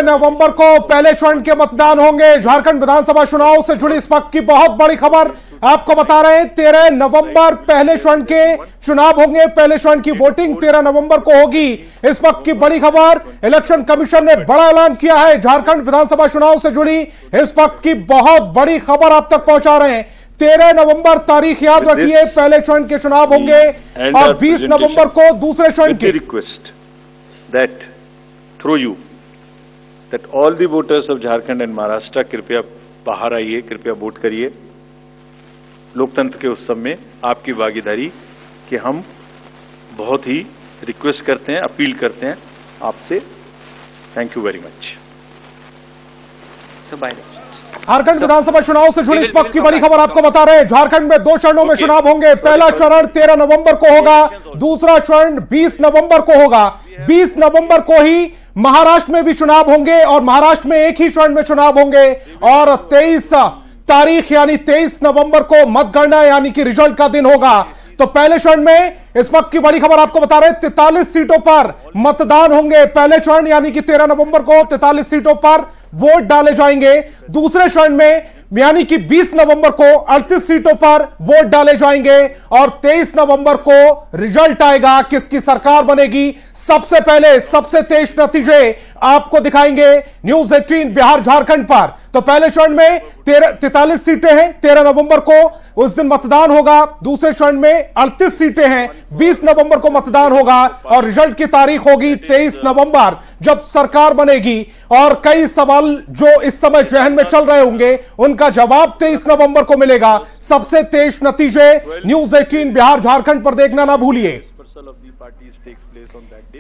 नवंबर को पहले चरण के मतदान होंगे। झारखंड विधानसभा चुनाव से जुड़ी इस वक्त की बहुत बड़ी खबर आपको बता रहे हैं। 13 नवंबर पहले चरण के चुनाव होंगे। पहले चरण की वोटिंग 13 नवंबर को होगी। इस वक्त की बड़ी खबर, इलेक्शन कमीशन ने बड़ा ऐलान किया है। झारखंड विधानसभा चुनाव से जुड़ी इस वक्त की बहुत बड़ी खबर आप तक पहुंचा रहे हैं। 13 नवंबर तारीख याद रखिए, पहले चरण के चुनाव होंगे और 20 नवंबर को दूसरे चरण के। Request that through you that all the voters of Jharkhand and Maharashtra कृपया बाहर आइए, कृपया वोट करिए। लोकतंत्र के उत्सव में आपकी भागीदारी कि हम बहुत ही रिक्वेस्ट करते हैं, अपील करते हैं आपसे। Thank you very much. Jharkhand विधानसभा चुनाव से जुड़ी इस वक्त की बड़ी खबर आपको बता रहे हैं। झारखंड में 2 चरणों में चुनाव होंगे। पहला चरण 13 नवंबर को होगा, दूसरा चरण 20 नवंबर को होगा। 20 नवंबर को ही महाराष्ट्र में भी चुनाव होंगे और महाराष्ट्र में एक ही चरण में चुनाव होंगे और 23 तारीख यानी 23 नवंबर को मतगणना यानी कि रिजल्ट का दिन होगा। तो पहले चरण में इस वक्त की बड़ी खबर आपको बता रहे हैं, 43 सीटों पर मतदान होंगे। पहले चरण यानी कि 13 नवंबर को 43 सीटों पर वोट डाले जाएंगे। दूसरे चरण में यानी कि 20 नवंबर को 38 सीटों पर वोट डाले जाएंगे और 23 नवंबर को रिजल्ट आएगा, किसकी सरकार बनेगी। सबसे पहले सबसे तेज नतीजे आपको दिखाएंगे न्यूज 18 बिहार झारखंड पर। तो पहले चरण में 43 सीटें हैं, 13 नवंबर को उस दिन मतदान होगा। दूसरे चरण में 38 सीटें हैं, 20 नवंबर को मतदान होगा और रिजल्ट की तारीख होगी 23 नवंबर जब सरकार बनेगी। और कई सवाल जो इस समय जहन में चल रहे होंगे उनका जवाब 23 नवंबर को मिलेगा। सबसे तेज नतीजे न्यूज 18 बिहार झारखंड पर देखना ना भूलिए।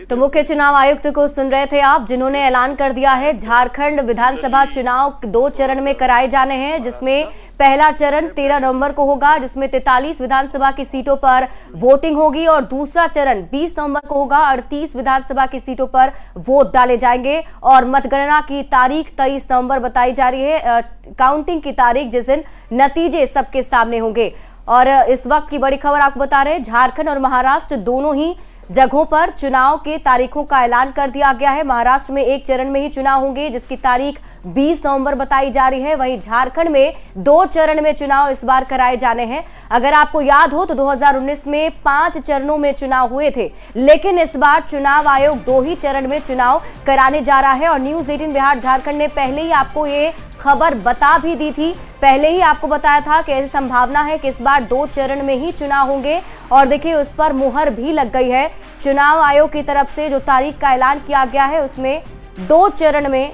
तो मुख्य चुनाव आयुक्त को सुन रहे थे आप, जिन्होंने ऐलान कर दिया है झारखंड विधानसभा चुनाव 2 चरण में कराए जाने हैं, जिसमें पहला चरण 13 नवंबर को होगा, जिसमें 43 विधानसभा की सीटों पर वोटिंग होगी और दूसरा चरण 20 नवंबर को होगा। 38 विधानसभा की सीटों पर वोट डाले जाएंगे और मतगणना की तारीख 23 नवंबर बताई जा रही है, काउंटिंग की तारीख जिस दिन नतीजे सबके सामने होंगे। और इस वक्त की बड़ी खबर आपको बता रहे हैं, झारखंड और महाराष्ट्र दोनों ही जगहों पर चुनाव के तारीखों का ऐलान कर दिया गया है। महाराष्ट्र में एक चरण में ही चुनाव होंगे, जिसकी तारीख 20 नवंबर बताई जा रही है। वहीं झारखंड में 2 चरण में चुनाव इस बार कराए जाने हैं। अगर आपको याद हो तो 2019 में 5 चरणों में चुनाव हुए थे, लेकिन इस बार चुनाव आयोग 2 ही चरण में चुनाव कराने जा रहा है। और न्यूज 18 बिहार झारखंड ने पहले ही आपको ये खबर बता भी दी थी, पहले ही आपको बताया था कि ऐसी संभावना है कि इस बार 2 चरण में ही चुनाव होंगे। और देखिए उस पर मुहर भी लग गई है। चुनाव आयोग की तरफ से जो तारीख का ऐलान किया गया है उसमें 2 चरण में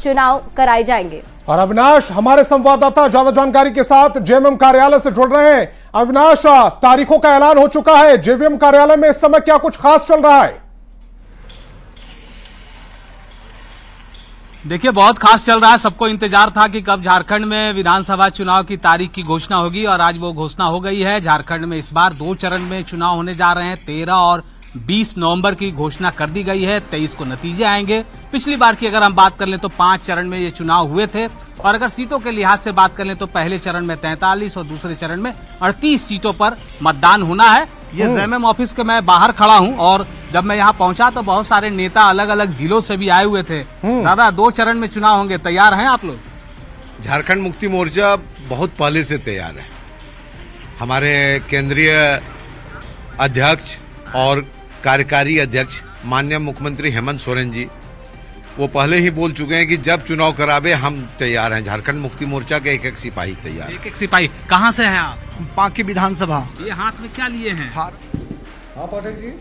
चुनाव कराए जाएंगे। और अविनाश हमारे संवाददाता ज्यादा जानकारी के साथ जेवीएम कार्यालय से जुड़ रहे हैं। अविनाश, तारीखों का ऐलान हो चुका है, जेवीएम कार्यालय में इस समय क्या कुछ खास चल रहा है? देखिए बहुत खास चल रहा है। सबको इंतजार था कि कब झारखंड में विधानसभा चुनाव की तारीख की घोषणा होगी और आज वो घोषणा हो गई है। झारखंड में इस बार 2 चरण में चुनाव होने जा रहे हैं। 13 और 20 नवंबर की घोषणा कर दी गई है। 23 को नतीजे आएंगे। पिछली बार की अगर हम बात कर लें तो 5 चरण में ये चुनाव हुए थे और अगर सीटों के लिहाज से बात कर लें तो पहले चरण में 43 और दूसरे चरण में 38 सीटों पर मतदान होना है। ये जेवीएम ऑफिस के मैं बाहर खड़ा हूं और जब मैं यहाँ पहुंचा तो बहुत सारे नेता अलग अलग जिलों से भी आए हुए थे। दादा 2 चरण में चुनाव होंगे, तैयार हैं आप लोग? झारखंड मुक्ति मोर्चा बहुत पहले से तैयार है। हमारे केंद्रीय अध्यक्ष और कार्यकारी अध्यक्ष माननीय मुख्यमंत्री हेमंत सोरेन जी वो पहले ही बोल चुके हैं कि जब चुनाव करावे हम तैयार हैं। झारखंड मुक्ति मोर्चा के एक सिपाही तैयार। एक सिपाही कहाँ से हैं आप? पांकी विधानसभा। ये हाथ में क्या लिए हैं? हाँ पाठक जी,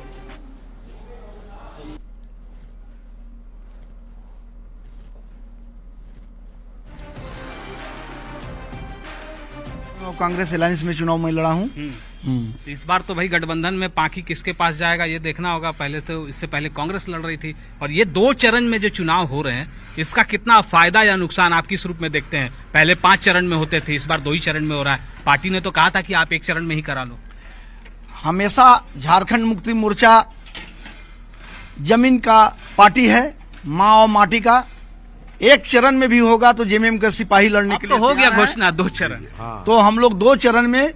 कांग्रेस अलायंस में चुनाव में लड़ा हूँ। इस बार तो भाई गठबंधन में पांकी किसके पास जाएगा ये देखना होगा। पहले तो इससे पहले कांग्रेस लड़ रही थी और ये 2 चरण में जो चुनाव हो रहे हैं इसका कितना फायदा या नुकसान आप किस रूप में देखते हैं? पहले 5 चरण में होते थे, इस बार 2 ही चरण में हो रहा है। पार्टी ने तो कहा था कि आप 1 चरण में ही करा लो। हमेशा झारखंड मुक्ति मोर्चा जमीन का पार्टी है, माँ और माटी का। 1 चरण में भी होगा तो जेवीएम का सिपाही लड़ने के लिए तो हो गया घोषणा 2 चरण। हाँ। तो हम लोग 2 चरण में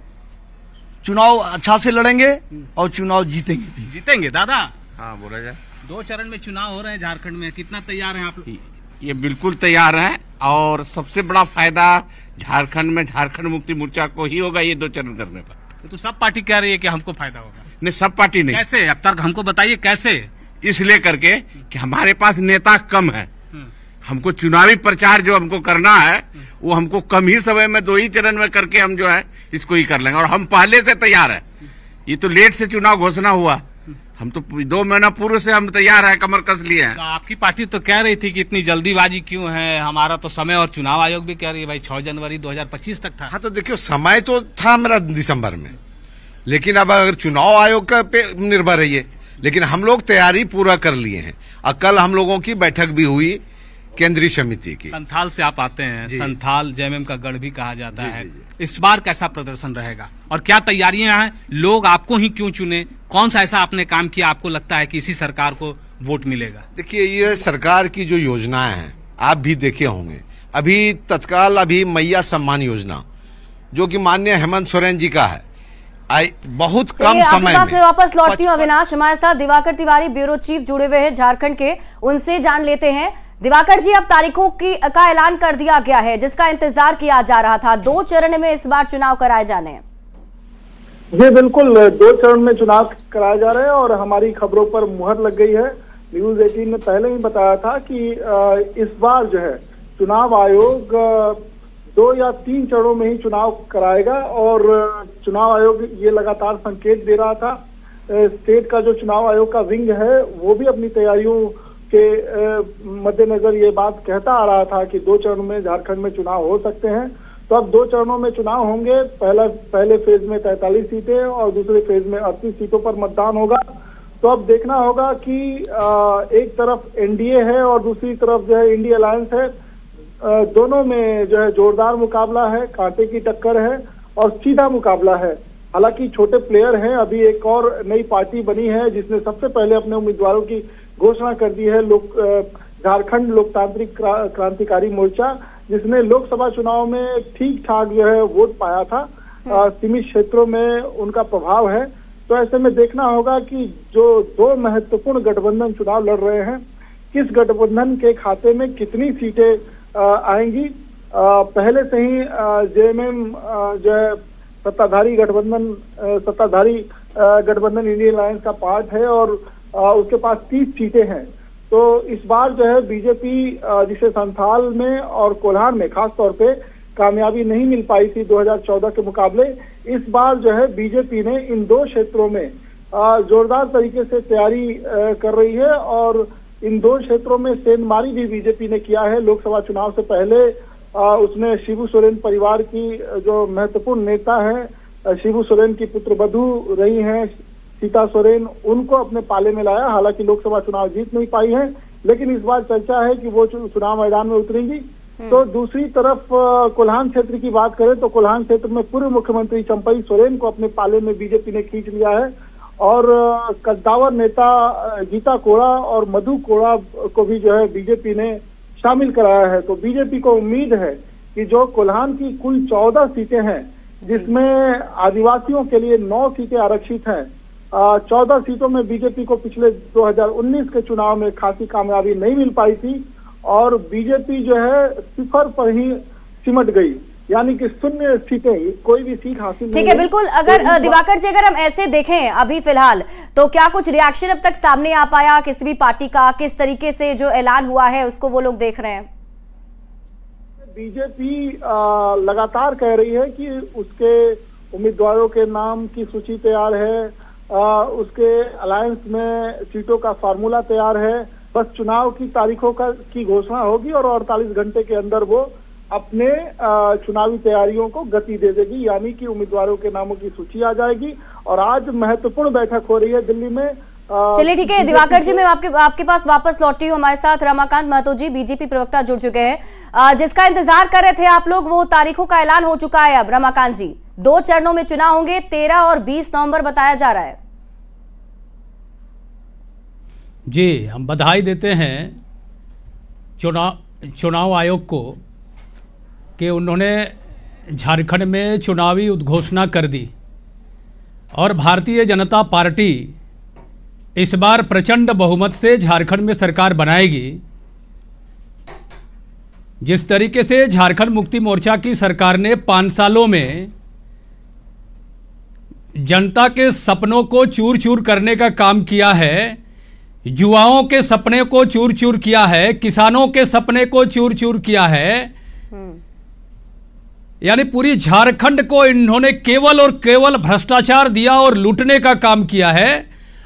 चुनाव अच्छा से लड़ेंगे और चुनाव जीतेंगे भी। जीतेंगे दादा? हाँ बोला जाए। 2 चरण में चुनाव हो रहे हैं झारखंड में, कितना तैयार हैं आप लोग? ये बिल्कुल तैयार है और सबसे बड़ा फायदा झारखंड में झारखंड मुक्ति मोर्चा को ही होगा ये 2 चरण करने पर। तो सब पार्टी कह रही है कि हमको फायदा होगा। नहीं, सब पार्टी नहीं। कैसे? अब तक हमको बताइए कैसे। इसलिए करके कि हमारे पास नेता कम है, हमको चुनावी प्रचार जो हमको करना है वो हमको कम ही समय में 2 ही चरण में करके हम जो है इसको ही कर लेंगे और हम पहले से तैयार है। ये तो लेट से चुनाव घोषणा हुआ, हम तो 2 महीना पूर्व से हम तैयार है, कमर कस लिए हैं। तो आपकी पार्टी तो कह रही थी कि इतनी जल्दीबाजी क्यों है, हमारा तो समय, और चुनाव आयोग भी कह रही है भाई 6 जनवरी 2025 तक था। हाँ, तो देखियो समय तो था मेरा दिसंबर में, लेकिन अब अगर चुनाव आयोग का पे निर्भर है ये, लेकिन हम लोग तैयारी पूरा कर लिए हैं। और कल हम लोगों की बैठक भी हुई केंद्रीय समिति की। संथाल से आप आते हैं, संथाल जेएमएम का गढ़ भी कहा जाता है। इस बार कैसा प्रदर्शन रहेगा और क्या तैयारियां हैं? लोग आपको ही क्यों चुने? कौन सा ऐसा आपने काम किया आपको लगता है कि इसी सरकार को वोट मिलेगा? देखिए, ये सरकार की जो योजनाएं हैं आप भी देखे होंगे। अभी तत्काल मैया सम्मान योजना जो कि माननीय हेमंत सोरेन जी का है, बहुत कम समय में। वापस लौटती हूँ अविनाश, हमारे साथ दिवाकर तिवारी ब्यूरो चीफ जुड़े हुए हैं झारखंड के, उनसे जान लेते हैं। दिवाकर जी, अब तारीखों का ऐलान कर दिया गया है जिसका इंतजार किया जा रहा था। 2 चरण में इस बार चुनाव कराए जाने हैं। जी बिल्कुल, 2 चरण में चुनाव कराए जा रहे हैं और हमारी खबरों पर मुहर लग गई है। न्यूज 18 ने पहले ही बताया था कि इस बार जो है चुनाव आयोग 2 या 3 चरणों में ही चुनाव कराएगा और चुनाव आयोग ये लगातार संकेत दे रहा था। स्टेट का जो चुनाव आयोग का विंग है वो भी अपनी तैयारियों के मद्देनजर ये बात कहता आ रहा था कि 2 चरणों में झारखंड में चुनाव हो सकते हैं। तो अब 2 चरणों में चुनाव होंगे। पहले फेज में 43 सीटें और दूसरे फेज में 38 सीटों पर मतदान होगा। तो अब देखना होगा कि एक तरफ एनडीए है और दूसरी तरफ जो है इंडिया अलायंस है। दोनों में जो है जोरदार मुकाबला है, कांटे की टक्कर है और सीधा मुकाबला है। हालांकि छोटे प्लेयर हैं, अभी एक और नई पार्टी बनी है जिसने सबसे पहले अपने उम्मीदवारों की घोषणा कर दी है, झारखंड लोकतांत्रिक क्रांतिकारी मोर्चा, जिसने लोकसभा चुनाव में ठीक ठाक जो है वोट पाया था। सीमित क्षेत्रों में उनका प्रभाव है। तो ऐसे में देखना होगा कि जो 2 महत्वपूर्ण गठबंधन चुनाव लड़ रहे हैं, किस गठबंधन के खाते में कितनी सीटें आएंगी। पहले से ही जेएमएम जो है सत्ताधारी गठबंधन इंडियन अलायंस का पार्ट है और उसके पास 30 सीटें हैं। तो इस बार जो है बीजेपी जिसे संथाल में और कोल्हान में खास तौर पे कामयाबी नहीं मिल पाई थी 2014 के मुकाबले, इस बार जो है बीजेपी ने इन 2 क्षेत्रों में जोरदार तरीके से तैयारी कर रही है और इन 2 क्षेत्रों में सेंधमारी भी बीजेपी ने किया है। लोकसभा चुनाव से पहले उसने शिबू सोरेन परिवार की जो महत्वपूर्ण नेता है, शिबू सोरेन की पुत्रवधू रही हैं सीता सोरेन, उनको अपने पाले में लाया। हालांकि लोकसभा चुनाव जीत नहीं पाई है, लेकिन इस बार चर्चा है कि वो चुनाव मैदान में उतरेंगी। तो दूसरी तरफ कोल्हान क्षेत्र की बात करें तो कोल्हान क्षेत्र में पूर्व मुख्यमंत्री चंपई सोरेन को अपने पाले में बीजेपी ने खींच लिया है और कद्दावर नेता गीता कोड़ा और मधु कोड़ा को भी जो है बीजेपी ने शामिल कराया है। तो बीजेपी को उम्मीद है कि जो कोल्हान की कुल 14 सीटें हैं, जिसमें आदिवासियों के लिए 9 सीटें आरक्षित हैं, 14 सीटों में बीजेपी को पिछले 2019 के चुनाव में खासी कामयाबी नहीं मिल पाई थी और बीजेपी जो है सिफर पर ही सिमट गई, यानी कि 0 सीटें, कोई भी सीट हासिल नहीं। ठीक है, बिल्कुल। अगर दिवाकर जी, अगर हम ऐसे देखें अभी फिलहाल, तो क्या कुछ रिएक्शन अब तक सामने आ पाया किसी भी पार्टी का? किस तरीके से जो ऐलान हुआ है उसको वो लोग देख रहे हैं? बीजेपी लगातार कह रही है कि उसके उम्मीदवारों के नाम की सूची तैयार है, उसके अलायंस में सीटों का फार्मूला तैयार है, बस चुनाव की तारीखों की घोषणा होगी और 48 घंटे के अंदर वो अपने चुनावी तैयारियों को गति दे देगी, यानी कि उम्मीदवारों के नामों की सूची आ जाएगी। और आज महत्वपूर्ण बैठक हो रही है दिल्ली में। चलिए ठीक है दिवाकर जी, मैं आपके पास वापस लौटी हूँ। हमारे साथ रमाकांत महतो जी बीजेपी प्रवक्ता जुड़ चुके हैं। जिसका इंतजार कर रहे थे आप लोग, वो तारीखों का ऐलान हो चुका है अब। रमाकांत जी, 2 चरणों में चुनाव होंगे, 13 और 20 नवंबर बताया जा रहा है। जी, हम बधाई देते हैं चुनाव आयोग को कि उन्होंने झारखंड में चुनावी उद्घोषणा कर दी और भारतीय जनता पार्टी इस बार प्रचंड बहुमत से झारखंड में सरकार बनाएगी। जिस तरीके से झारखंड मुक्ति मोर्चा की सरकार ने 5 सालों में जनता के सपनों को चूर चूर करने का काम किया है, युवाओं के सपने को चूर चूर किया है, किसानों के सपने को चूर चूर किया है, यानी पूरी झारखंड को इन्होंने केवल और केवल भ्रष्टाचार दिया और लूटने का काम किया है।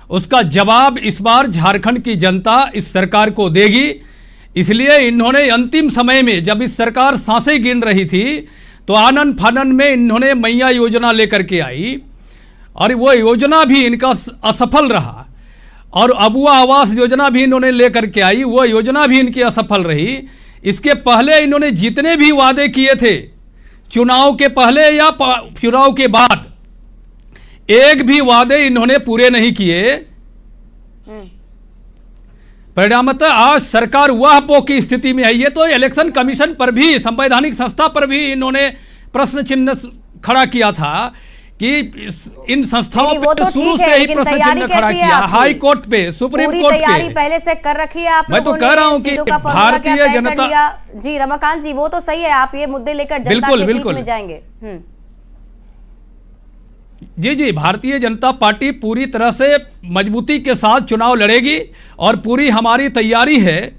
उसका जवाब इस बार झारखंड की जनता इस सरकार को देगी। इसलिए इन्होंने अंतिम समय में जब इस सरकार सांसें गिन रही थी तो आनन फानन में इन्होंने मैया योजना लेकर के आई और वो योजना भी इनका असफल रहा, और अबुआ आवास योजना भी इन्होंने लेकर के आई, वो योजना भी इनकी असफल रही। इसके पहले इन्होंने जितने भी वादे किए थे चुनाव के पहले या चुनाव के बाद, एक भी वादे इन्होंने पूरे नहीं किए। परिणामतः आज सरकार वह पो की स्थिति में है। ये तो इलेक्शन कमीशन पर भी, संवैधानिक संस्था पर भी इन्होंने प्रश्न चिन्ह खड़ा किया था कि इन संस्थाओं पर शुरू से ही प्रश्न चिन्ह खड़ा किया, हाई कोर्ट पे, सुप्रीम कोर्ट पे। तैयारी पहले से कर रखी है आप मैं तो कह रहा हूं कि भारतीय जनता जी रमाकांत जी, वो तो सही है, आप ये मुद्दे लेकर जनता के बीच में जाएंगे। जी, भारतीय जनता पार्टी पूरी तरह से मजबूती के साथ चुनाव लड़ेगी और पूरी हमारी तैयारी है।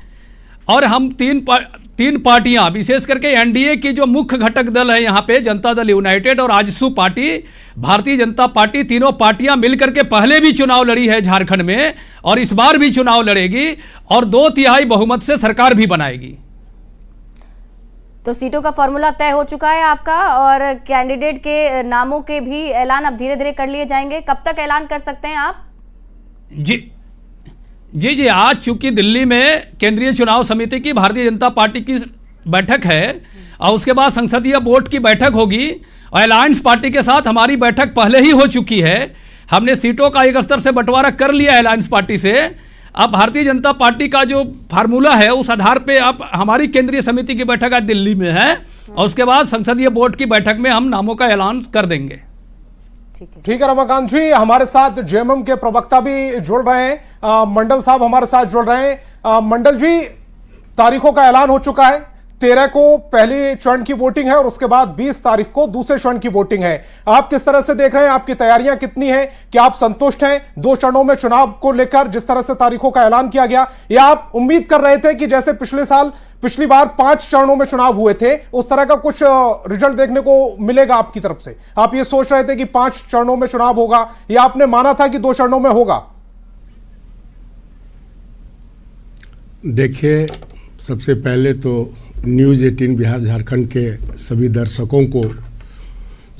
और हम तीन पार्टियां, विशेष करके एनडीए की जो मुख्य घटक दल है यहाँ पे, जनता दल यूनाइटेड और आजसू पार्टी, भारतीय जनता पार्टी, तीनों पार्टियां मिलकर के पहले भी चुनाव लड़ी है झारखंड में और इस बार भी चुनाव लड़ेगी और 2/3 बहुमत से सरकार भी बनाएगी। तो सीटों का फॉर्मूला तय हो चुका है आपका और कैंडिडेट के नामों के भी ऐलान अब धीरे धीरे कर लिए जाएंगे। कब तक ऐलान कर सकते हैं आप? जी, आज चूंकि दिल्ली में केंद्रीय चुनाव समिति की भारतीय जनता पार्टी की बैठक है और उसके बाद संसदीय बोर्ड की बैठक होगी और अलायंस पार्टी के साथ हमारी बैठक पहले ही हो चुकी है। हमने सीटों का एक स्तर से बंटवारा कर लिया अलायंस पार्टी से। अब भारतीय जनता पार्टी का जो फार्मूला है उस आधार पे अब हमारी केंद्रीय समिति की बैठक आज दिल्ली में है और उसके बाद संसदीय बोर्ड की बैठक में हम नामों का ऐलान कर देंगे। ठीक है रमाकांत जी, हमारे साथ जेएमएम के प्रवक्ता भी जुड़ रहे हैं, मंडल साहब हमारे साथ जुड़ रहे हैं। मंडल जी, तारीखों का ऐलान हो चुका है, 13 को पहले चरण की वोटिंग है और उसके बाद 20 तारीख को दूसरे चरण की वोटिंग है। आप किस तरह से देख रहे हैं, आपकी तैयारियां कितनी हैं? क्या आप संतुष्ट हैं 2 चरणों में चुनाव को लेकर जिस तरह से तारीखों का ऐलान किया गया, या आप उम्मीद कर रहे थे कि जैसे पिछली बार 5 चरणों में चुनाव हुए थे उस तरह का कुछ रिजल्ट देखने को मिलेगा आपकी तरफ से? आप ये सोच रहे थे कि 5 चरणों में चुनाव होगा या आपने माना था कि 2 चरणों में होगा? देखिए, सबसे पहले तो न्यूज़ 18 बिहार झारखंड के सभी दर्शकों को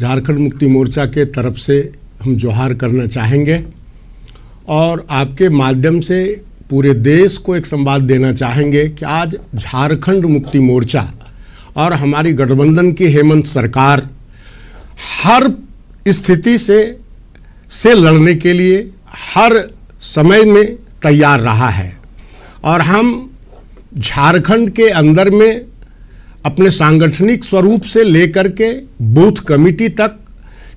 झारखंड मुक्ति मोर्चा के तरफ से हम जोहार करना चाहेंगे और आपके माध्यम से पूरे देश को एक संवाद देना चाहेंगे कि आज झारखंड मुक्ति मोर्चा और हमारी गठबंधन की हेमंत सरकार हर स्थिति से लड़ने के लिए हर समय में तैयार रहा है और हम झारखंड के अंदर में अपने सांगठनिक स्वरूप से लेकर के बूथ कमेटी तक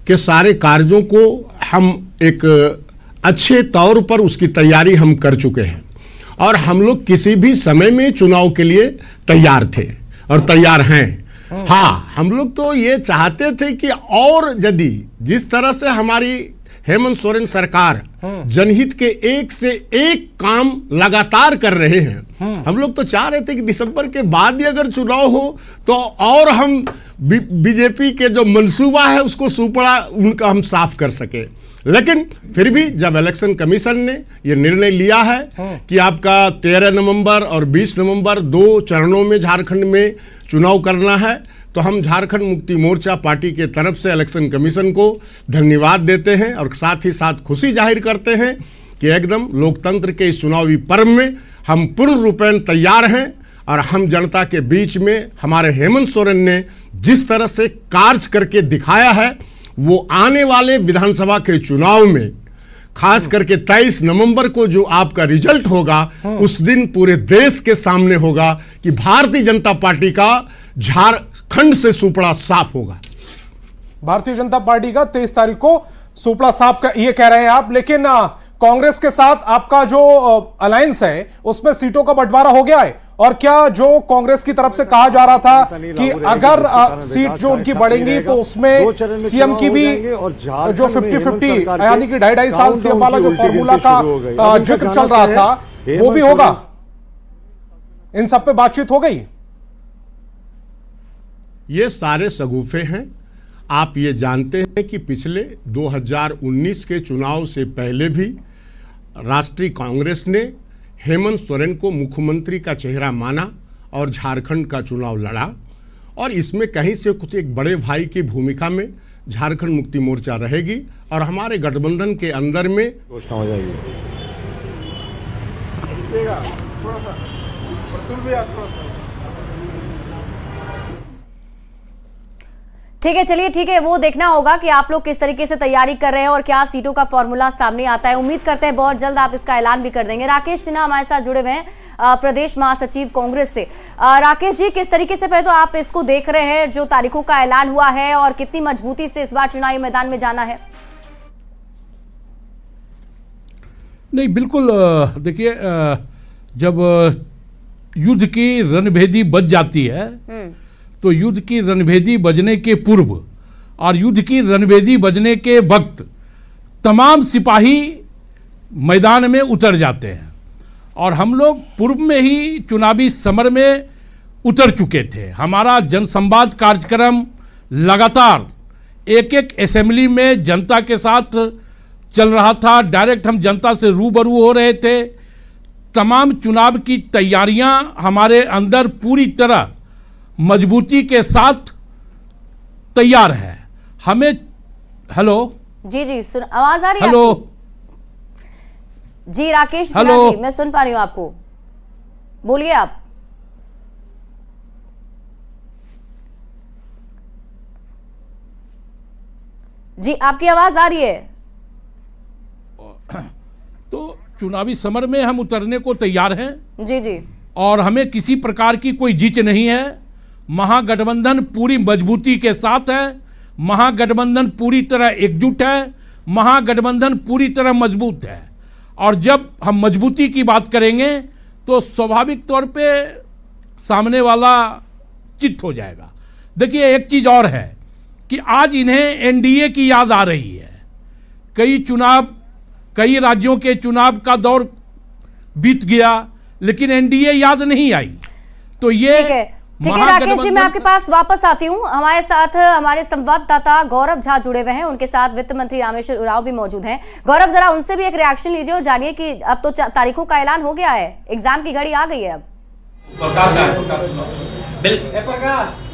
के सारे कार्यों को हम एक अच्छे तौर पर उसकी तैयारी हम कर चुके हैं और हम लोग किसी भी समय में चुनाव के लिए तैयार थे और तैयार हैं। हाँ, हम लोग तो ये चाहते थे कि और यदि जिस तरह से हमारी हेमंत सोरेन सरकार जनहित के एक से एक काम लगातार कर रहे हैं, हम लोग तो चाह रहे थे कि दिसंबर के बाद ही अगर चुनाव हो तो और हम बीजेपी के जो मंसूबा है उसको सुपड़ा उनका हम साफ कर सके। लेकिन फिर भी जब इलेक्शन कमीशन ने ये निर्णय लिया है कि आपका 13 नवंबर और 20 नवंबर 2 चरणों में झारखंड में चुनाव करना है, तो हम झारखंड मुक्ति मोर्चा पार्टी के तरफ से इलेक्शन कमीशन को धन्यवाद देते हैं और साथ ही साथ खुशी जाहिर करते हैं कि एकदम लोकतंत्र के इस चुनावी पर्व में हम पूर्ण रूपेण तैयार हैं और हम जनता के बीच में हमारे हेमंत सोरेन ने जिस तरह से कार्य करके दिखाया है वो आने वाले विधानसभा के चुनाव में खास करके 23 नवंबर को जो आपका रिजल्ट होगा उस दिन पूरे देश के सामने होगा कि भारतीय जनता पार्टी का झारखंड से सुपड़ा साफ होगा। भारतीय जनता पार्टी का 23 तारीख को सुपड़ा साफ का ये कह रहे हैं आप, लेकिन कांग्रेस के साथ आपका जो अलायंस है उसमें सीटों का बंटवारा हो गया है और क्या जो कांग्रेस की तरफ से कहा जा रहा था कि अगर सीट जो उनकी बढ़ेंगी तो उसमें सीएम की भी जो 50-50 यानी कि 2.5 साल सीएम वाला जो फॉर्मूला का जिक्र चल रहा था वो भी होगा, इन सब पे बातचीत हो गई? ये सारे सगुफे हैं। आप ये जानते हैं कि पिछले 2019 के चुनाव से पहले भी राष्ट्रीय कांग्रेस ने हेमंत सोरेन को मुख्यमंत्री का चेहरा माना और झारखंड का चुनाव लड़ा, और इसमें कहीं से कुछ एक बड़े भाई की भूमिका में झारखंड मुक्ति मोर्चा रहेगी और हमारे गठबंधन के अंदर में घोषणा हो जाएगी। ठीक है, चलिए ठीक है, वो देखना होगा कि आप लोग किस तरीके से तैयारी कर रहे हैं और क्या सीटों का फॉर्मूला सामने आता है। उम्मीद करते हैं बहुत जल्द आप इसका ऐलान भी कर देंगे। राकेश सिन्हा हमारे साथ जुड़े हुए हैं प्रदेश महासचिव कांग्रेस से। राकेश जी, किस तरीके से पहले तो आप इसको देख रहे हैं जो तारीखों का ऐलान हुआ है और कितनी मजबूती से इस बार चुनावी मैदान में जाना है? नहीं, बिल्कुल देखिए, जब युद्ध की रणभेदी बज जाती है तो युद्ध की रणभेदी बजने के पूर्व और युद्ध की रणभेदी बजने के वक्त तमाम सिपाही मैदान में उतर जाते हैं, और हम लोग पूर्व में ही चुनावी समर में उतर चुके थे। हमारा जनसंवाद कार्यक्रम लगातार एक एक असेंबली में जनता के साथ चल रहा था। डायरेक्ट हम जनता से रूबरू हो रहे थे। तमाम चुनाव की तैयारियां हमारे अंदर पूरी तरह मजबूती के साथ तैयार है। हमें हेलो जी आवाज आ रही है? हेलो जी राकेश हेलो जी, मैं सुन पा रही हूं आपको, बोलिए आप। जी आपकी आवाज आ रही है। तो चुनावी समर में हम उतरने को तैयार हैं जी, और हमें किसी प्रकार की कोई जिच नहीं है। महागठबंधन पूरी मजबूती के साथ है, महागठबंधन पूरी तरह एकजुट है, महागठबंधन पूरी तरह मजबूत है। और जब हम मजबूती की बात करेंगे तो स्वाभाविक तौर पे सामने वाला चित्त हो जाएगा। देखिए, एक चीज और है कि आज इन्हें एनडीए की याद आ रही है। कई राज्यों के चुनाव का दौर बीत गया, लेकिन एनडीए याद नहीं आई। तो ये ठीक है राकेश जी, मैं आपके पास वापस आती हूँ। हमारे साथ हमारे संवाददाता गौरव झा जुड़े हुए हैं, उनके साथ वित्त मंत्री रामेश्वर उरांव भी मौजूद हैं। गौरव, जरा उनसे भी एक रिएक्शन लीजिए और जानिए कि अब तो तारीखों का ऐलान हो गया है, एग्जाम की घड़ी आ गई है अब।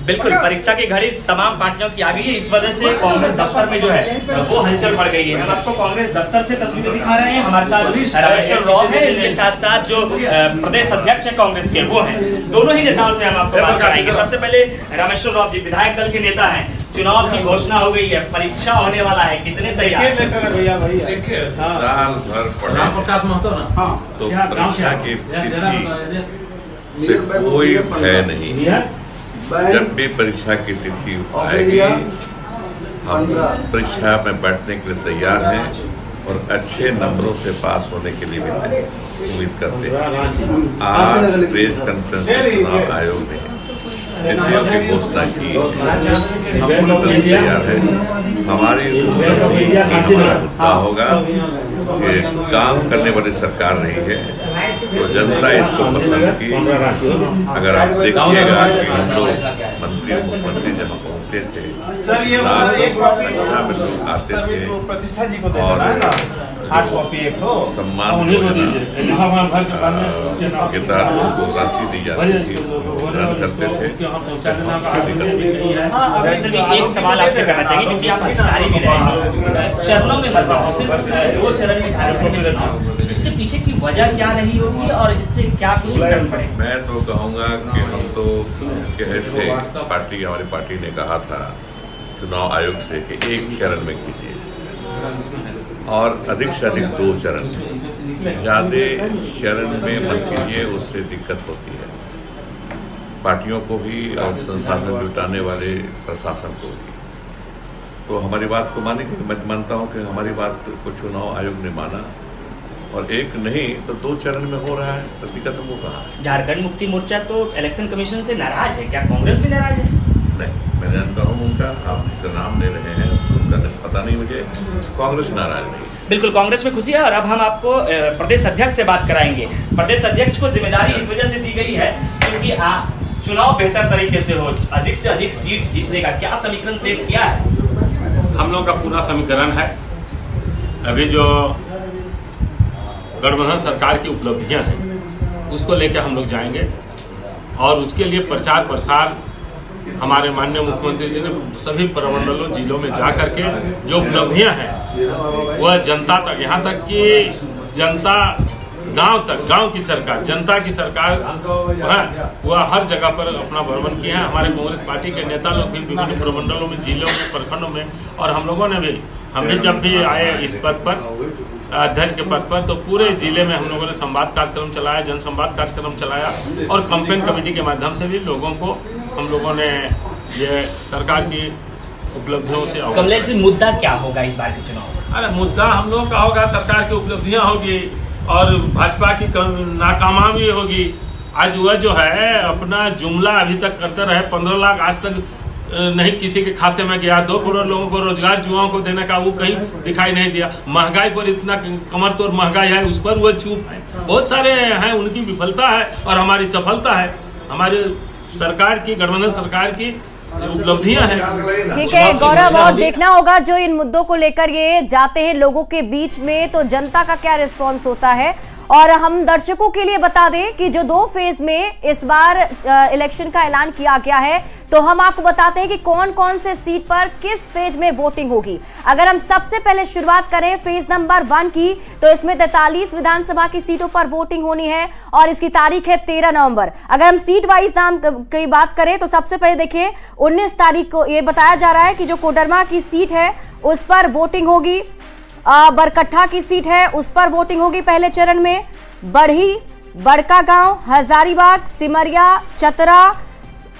बिल्कुल, परीक्षा की घड़ी तमाम पार्टियों की आ गई है। इस वजह से कांग्रेस दफ्तर में जो है वो हलचल बढ़ गई है। हम आपको कांग्रेस दफ्तर से तस्वीरें दिखा रहे हैं। हमारे साथ रामेश्वर उरांव है, इनके साथ साथ जो प्रदेश अध्यक्ष है कांग्रेस के वो हैं। दोनों ही नेताओं से हम आपको बात कराएंगे। सबसे पहले रामेश्वर उरांव जी, विधायक दल के नेता हैं, चुनाव की घोषणा हो गई है, परीक्षा होने वाला है, कितने तैयार? देखिए, साल भर पढ़े तो परीक्षा की तिथि से कोई भय नहीं। जब भी परीक्षा की तिथि आएगी हम परीक्षा में बैठने के लिए तैयार हैं और अच्छे नंबरों से पास होने के लिए भी उम्मीद करते हैं। आज प्रेस कॉन्फ्रेंस में चुनाव आयोग ने तिथियों की घोषणा की, हम पूरी तरह तैयार है। हमारी मुद्दा होगा कि काम करने वाली सरकार रही है तो जनता इसको पसंद की। अगर आप देखिएगा कि हम लोग मंत्री मुख्यमंत्री जहाँ पहुँचते थे, में लोग आते थे और सम्मान के तहत उनको राशि दी जाती थी, करते थे। एक सवाल आपसे करना चाहिए क्योंकि आप अधिकारी भी रहे, चरणों में बताओ, सिर्फ 2 चरण में झारखंड में चुनाव, इसके पीछे की वजह क्या रही होगी और इससे क्या कुछ फर्क पड़ेगा? मैं तो कहूँगा कि हम तो कहे थे, हमारी पार्टी ने कहा था चुनाव आयोग से कि 1 चरण में कीजिए और अधिक से अधिक 2 चरण, ज्यादा चरण में मत कीजिए, उससे दिक्कत होती है पार्टियों को भी और संसाधन जुटाने वाले प्रशासन को भी। तो हमारी बात को मानेंगे, मैं मानता हूं कि हमारी बात को चुनाव आयोग ने माना और एक नहीं तो 2 चरण में हो रहा है, तभी खत्म हो रहा है। झारखंड मुक्ति मोर्चा तो इलेक्शन कमीशन से नाराज है, क्या कांग्रेस भी नाराज है? नहीं, मैं जानता हूँ उनका, आप जिसका नाम ले रहे हैं उनका पता नहीं मुझे, कांग्रेस नाराज नहीं। बिल्कुल कांग्रेस में खुशी है। और अब हम आपको प्रदेश अध्यक्ष से बात कराएंगे। प्रदेश अध्यक्ष को जिम्मेदारी इस वजह से दी गई है क्योंकि चुनाव बेहतर तरीके से हो, अधिक से अधिक सीट जीतने का क्या समीकरण सेट किया है? हम लोग का पूरा समीकरण है। अभी जो गठबंधन सरकार की उपलब्धियां हैं उसको लेकर हम लोग जाएंगे और उसके लिए प्रचार प्रसार हमारे माननीय मुख्यमंत्री जी ने सभी प्रमंडलों जिलों में जा करके जो उपलब्धियां हैं वह जनता तक, यहाँ तक कि जनता गांव तक, गांव की सरकार, जनता की सरकार वह हर जगह पर अपना भ्रमण किया है। हमारे कांग्रेस पार्टी के नेता लोग भी विभिन्न प्रमंडलों में, जिलों में, प्रखंडों में, और हम लोगों ने भी, हमें जब भी आए इस पद पर, अध्यक्ष के पद पर, तो पूरे जिले में हम लोगों ने संवाद कार्यक्रम चलाया, जन संवाद कार्यक्रम चलाया और कैंपेन कमेटी के माध्यम से भी लोगों को हम लोगों ने ये सरकार की उपलब्धियों से। कमलेश जी, मुद्दा क्या होगा इस बार के चुनाव? अरे मुद्दा हम लोगों का होगा, सरकार की उपलब्धियां होगी और भाजपा की नाकामी होगी। आज वह जो है अपना जुमला अभी तक करते रहे, 15 लाख आज तक नहीं किसी के खाते में गया, 2 करोड़ लोगों को रोजगार युवाओं को देने का वो कहीं दिखाई नहीं दिया। महंगाई पर इतना कमर तोड़ महंगाई है, उस पर वो चुप है। बहुत सारे हैं, उनकी विफलता है और हमारी सफलता है, हमारी सरकार की, गठबंधन सरकार की उपलब्धियां हैं। ठीक है गौरव, और देखना होगा जो इन मुद्दों को लेकर ये जाते हैं लोगों के बीच में, तो जनता का क्या रिस्पॉन्स होता है। और हम दर्शकों के लिए बता दें कि जो 2 फेज में इस बार इलेक्शन का ऐलान किया गया है, तो हम आपको बताते हैं कि कौन कौन से सीट पर किस फेज में वोटिंग होगी। अगर हम सबसे पहले शुरुआत करें फेज नंबर 1 की, तो इसमें 43 विधानसभा की सीटों पर वोटिंग होनी है और इसकी तारीख है 13 नवंबर। अगर हम सीट वाइज नाम की बात करें तो सबसे पहले देखिए 19 तारीख को ये बताया जा रहा है कि जो कोडरमा की सीट है उस पर वोटिंग होगी। बरकट्ठा की सीट है उस पर वोटिंग होगी पहले चरण में। बढ़ी, बड़कागांव, हजारीबाग, सिमरिया, चतरा,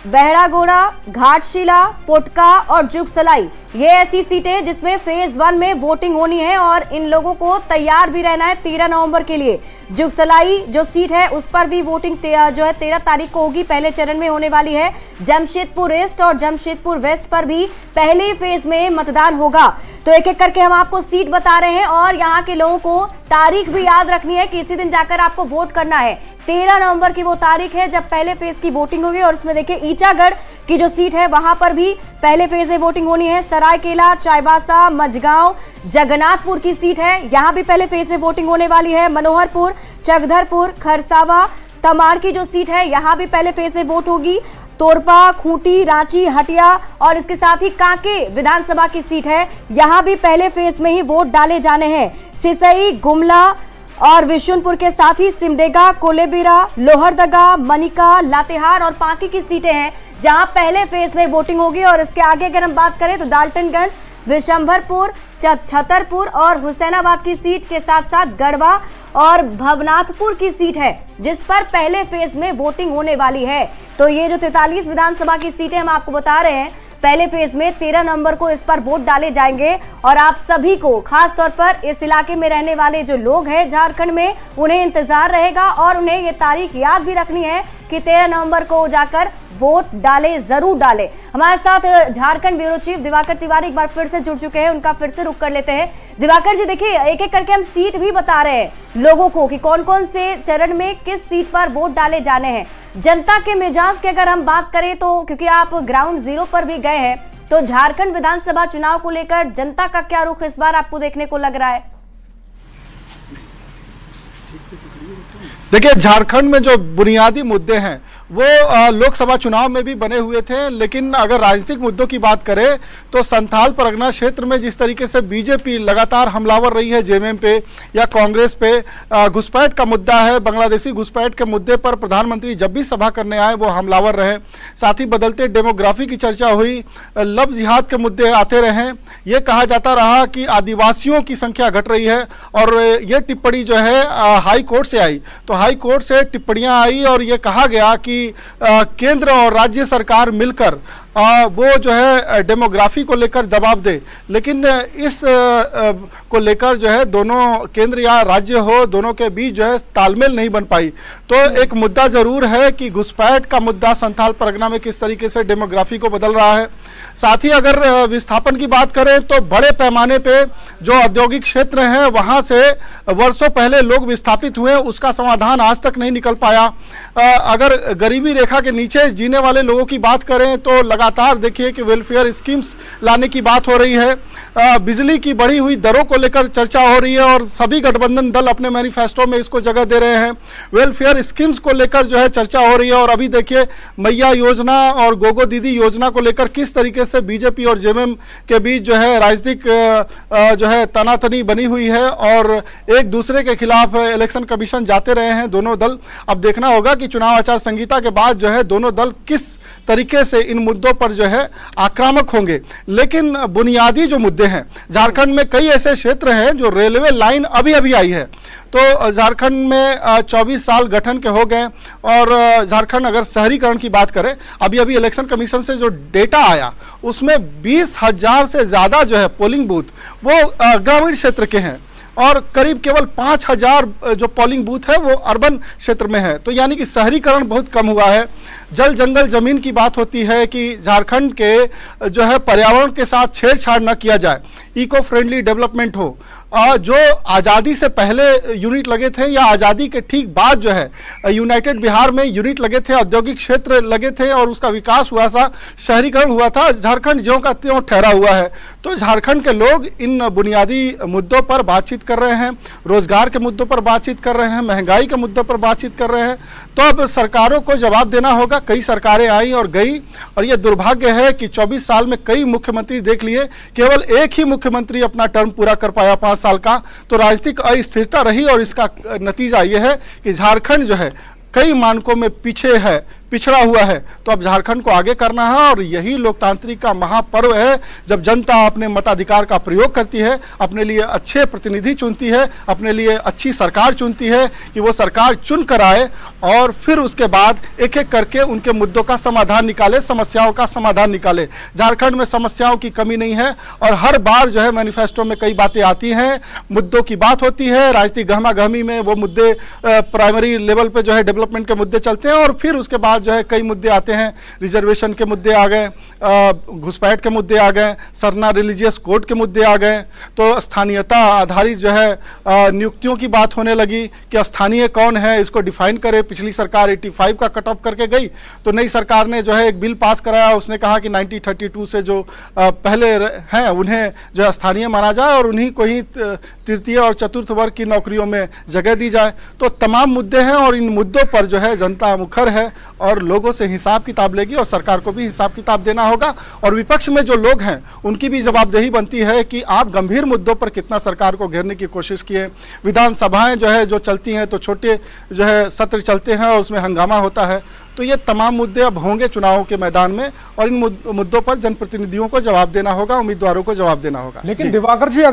बहरागोड़ा, घाटशिला, पोटका और जुगसलाई, ये ऐसी सीटें जिसमें फेज 1 में वोटिंग होनी है और इन लोगों को तैयार भी रहना है 13 नवंबर के लिए। जुगसलाई जो सीट है उस पर भी वोटिंग जो है 13 तारीख को होगी, पहले चरण में होने वाली है। जमशेदपुर ईस्ट और जमशेदपुर वेस्ट पर भी पहले फेज में मतदान होगा। तो एक एक करके हम आपको सीट बता रहे हैं और यहाँ के लोगों को तारीख भी याद रखनी है कि इसी दिन जाकर आपको वोट करना है। 13 नवंबर की वो तारीख है जब पहले फेज की वोटिंग होगी। और उसमें देखिए ईचागढ़ की जो सीट है वहां पर भी पहले फेज में वोटिंग होनी है। सरायकेला, चाईबासा, मझगांव, जगन्नाथपुर की सीट है, यहां भी पहले फेज में वोटिंग होने वाली है। मनोहरपुर, चकधरपुर, खरसावा, तमाड़ की जो सीट है यहां भी पहले फेज में वोट होगी। तोरपा, खूंटी, रांची, हटिया और इसके साथ ही कांके विधानसभा की सीट है, यहां भी पहले फेज में ही वोट डाले जाने हैं। सिसई, गुमला और विशुनपुर के साथ ही सिमडेगा, कोलेबिरा, लोहरदगा, मनिका, लातेहार और पांकी की सीटें हैं जहां पहले फेज में वोटिंग होगी। और इसके आगे अगर हम बात करें तो डाल्टनगंज, विशंभरपुर, छतरपुर और हुसैनाबाद की सीट के साथ साथ गढ़वा और भवनाथपुर की सीट है जिस पर पहले फेज में वोटिंग होने वाली है। तो ये जो 43 विधानसभा की सीटें हम आपको बता रहे हैं, पहले फेज में 13 नवंबर को इस पर वोट डाले जाएंगे। और आप सभी को, खास तौर पर इस इलाके में रहने वाले जो लोग हैं झारखंड में, उन्हें इंतजार रहेगा और उन्हें ये तारीख याद भी रखनी है कि 13 नवंबर को जाकर वोट डाले, जरूर डाले। हमारे साथ झारखंड ब्यूरो चीफ दिवाकर तिवारी एक बार फिर से जुड़ चुके हैं, उनका फिर से रुख कर लेते हैं। दिवाकर जी, देखिए एक एक करके हम सीट भी बता रहे हैं लोगों को कि कौन कौन से चरण में किस सीट पर वोट डाले जाने हैं। जनता के मिजाज की अगर हम बात करें तो, क्योंकि आप ग्राउंड जीरो पर भी गए हैं, तो झारखंड विधानसभा चुनाव को लेकर जनता का क्या रुख इस बार आपको देखने को लग रहा है? देखिए, झारखंड में जो बुनियादी मुद्दे हैं वो लोकसभा चुनाव में भी बने हुए थे, लेकिन अगर राजनीतिक मुद्दों की बात करें तो संथाल परगना क्षेत्र में जिस तरीके से बीजेपी लगातार हमलावर रही है जेएमएम पे या कांग्रेस पे, घुसपैठ का मुद्दा है, बांग्लादेशी घुसपैठ के मुद्दे पर प्रधानमंत्री जब भी सभा करने आए वो हमलावर रहे। साथ ही बदलते डेमोग्राफी की चर्चा हुई, लव जिहाद के मुद्दे आते रहे। ये कहा जाता रहा कि आदिवासियों की संख्या घट रही है और ये टिप्पणी जो है हाई कोर्ट से आई, तो हाई कोर्ट से टिप्पणियां आई और ये कहा गया कि केंद्र और राज्य सरकार मिलकर वो जो है डेमोग्राफी को लेकर दबाव दे, लेकिन इस को लेकर जो है दोनों केंद्र या राज्य हो, दोनों के बीच जो है तालमेल नहीं बन पाई। तो एक मुद्दा जरूर है कि घुसपैठ का मुद्दा संथाल परगना में किस तरीके से डेमोग्राफी को बदल रहा है। साथ ही अगर विस्थापन की बात करें तो बड़े पैमाने पे जो औद्योगिक क्षेत्र हैं वहां से वर्षों पहले लोग विस्थापित हुए, उसका समाधान आज तक नहीं निकल पाया। अगर गरीबी रेखा के नीचे जीने वाले लोगों की बात करें तो लगातार देखिए कि वेलफेयर स्कीम्स लाने की बात हो रही है, बिजली की बढ़ी हुई दरों को लेकर चर्चा हो रही है और सभी गठबंधन दल अपने मैनिफेस्टो में इसको जगह दे रहे हैं। वेलफेयर स्कीम्स को लेकर जो है चर्चा हो रही है और अभी देखिए मैया योजना और गोगो दीदी योजना को लेकर किस तरीके से बीजेपी और जेएमएम के बीच जो है राजनीतिक जो है तनातनी बनी हुई है और एक दूसरे के खिलाफ इलेक्शन कमीशन जाते रहे हैं दोनों दल। अब देखना होगा कि चुनाव आचार संहिता के बाद जो है दोनों दल किस तरीके से इन मुद्दों पर जो है आक्रामक होंगे। लेकिन बुनियादी जो मुद्दे हैं, झारखंड में कई ऐसे क्षेत्र हैं जो रेलवे लाइन अभी अभी आई है, तो झारखंड में 24 साल गठन के हो गए और झारखंड अगर शहरीकरण की बात करें, अभी अभी इलेक्शन कमीशन से जो डेटा आया उसमें 20,000 से ज़्यादा जो है पोलिंग बूथ वो ग्रामीण क्षेत्र के हैं और करीब केवल 5,000 जो पोलिंग बूथ है वो अर्बन क्षेत्र में है। तो यानी कि शहरीकरण बहुत कम हुआ है। जल जंगल जमीन की बात होती है कि झारखंड के जो है पर्यावरण के साथ छेड़छाड़ न किया जाए, इको फ्रेंडली डेवलपमेंट हो। जो आज़ादी से पहले यूनिट लगे थे या आज़ादी के ठीक बाद जो है यूनाइटेड बिहार में यूनिट लगे थे, औद्योगिक क्षेत्र लगे थे और उसका विकास हुआ था, शहरीकरण हुआ था, झारखंड ज्यों का त्यों ठहरा हुआ है। तो झारखंड के लोग इन बुनियादी मुद्दों पर बातचीत कर रहे हैं, रोजगार के मुद्दों पर बातचीत कर रहे हैं, महंगाई के मुद्दों पर बातचीत कर रहे हैं। तो अब सरकारों को जवाब देना होगा। कई सरकारें आई और गई और यह दुर्भाग्य है कि 24 साल में कई मुख्यमंत्री देख लिए, केवल एक ही मुख्यमंत्री अपना टर्म पूरा कर पाया 5 साल का। तो राजनीतिक अस्थिरता रही और इसका नतीजा यह है कि झारखंड जो है कई मानकों में पीछे है, पिछड़ा हुआ है। तो अब झारखंड को आगे करना है और यही लोकतांत्रिक का महापर्व है जब जनता अपने मताधिकार का प्रयोग करती है, अपने लिए अच्छे प्रतिनिधि चुनती है, अपने लिए अच्छी सरकार चुनती है कि वो सरकार चुन कर आए और फिर उसके बाद एक एक करके उनके मुद्दों का समाधान निकाले, समस्याओं का समाधान निकाले। झारखंड में समस्याओं की कमी नहीं है और हर बार जो है मैनिफेस्टो में कई बातें आती हैं, मुद्दों की बात होती है, राजनीतिक गहमा गहमी में वो मुद्दे प्राइमरी लेवल पे जो है डेवलपमेंट के मुद्दे चलते हैं और फिर उसके बाद जो है कई मुद्दे आते हैं, रिजर्वेशन के मुद्दे आ गए, घुसपैठ के मुद्दे आ गए, सरना रिलीजियस कोड के मुद्दे आ गए। तो स्थानीयता आधारित जो है नियुक्तियों की बात होने लगी कि स्थानीय कौन है इसको डिफाइन करे। पिछली सरकार 85 का कट ऑफ करके गई तो नई सरकार ने जो है एक बिल पास कराया, उसने कहा कि 1932 से जो पहले हैं उन्हें जो है स्थानीय माना जाए और उन्हीं को ही तृतीय और चतुर्थ वर्ग की नौकरियों में जगह दी जाए। तो तमाम मुद्दे हैं और इन मुद्दों पर जो है जनता मुखर है और लोगों से हिसाब किताब लेगी और सरकार को भी हिसाब किताब देना होगा। और विपक्ष में जो लोग हैं उनकी भी जवाबदेही बनती है कि आप गंभीर मुद्दों पर कितना सरकार को घेरने की कोशिश किए। विधानसभाएं जो है जो चलती हैं तो छोटे जो है सत्र चलते हैं और उसमें हंगामा होता है। तो ये तमाम मुद्दे अब होंगे चुनावों के मैदान में और इन मुद्दों पर जनप्रतिनिधियों को जवाब देना होगा, उम्मीदवारों को जवाब देना होगा। लेकिन दिवाकर जी